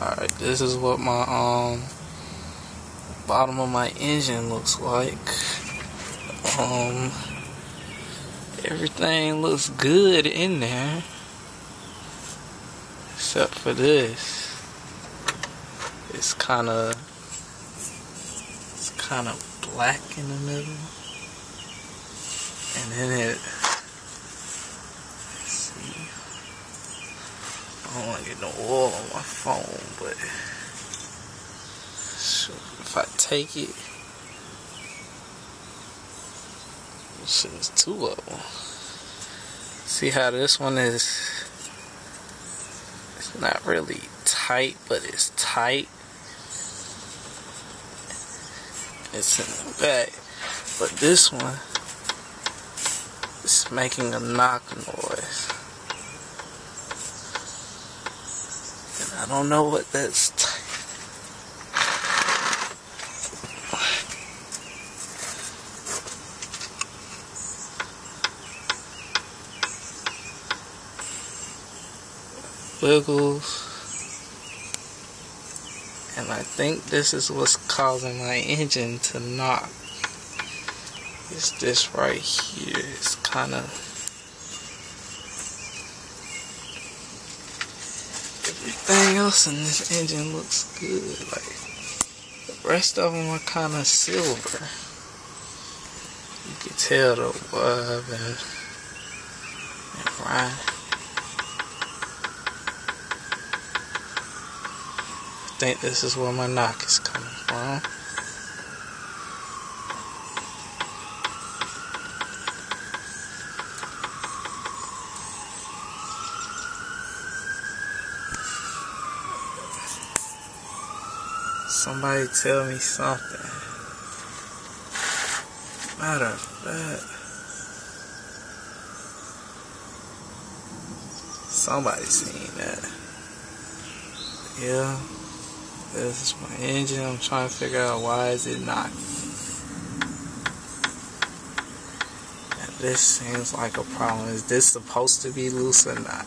Alright, this is what my bottom of my engine looks like. Everything looks good in there except for this. It's kind of black in the middle, and then it, let's see, I don't want to get no oil on my phone, but if I take it, there's two of them. See how this one is, it's not really tight, but it's tight. It's in the back, but this one is making a knock noise, and I don't know what that's wiggles. And I think this is what's causing my engine to knock. It's this right here. It's kind of... Everything else in this engine looks good. Like, the rest of them are kind of silver. You can tell the wub and Ryan. I think this is where my knock is coming from. Somebody tell me something. Matter of fact, somebody seen that. Yeah. This is my engine. I'm trying to figure out why is it knocking. And this seems like a problem. Is this supposed to be loose or not?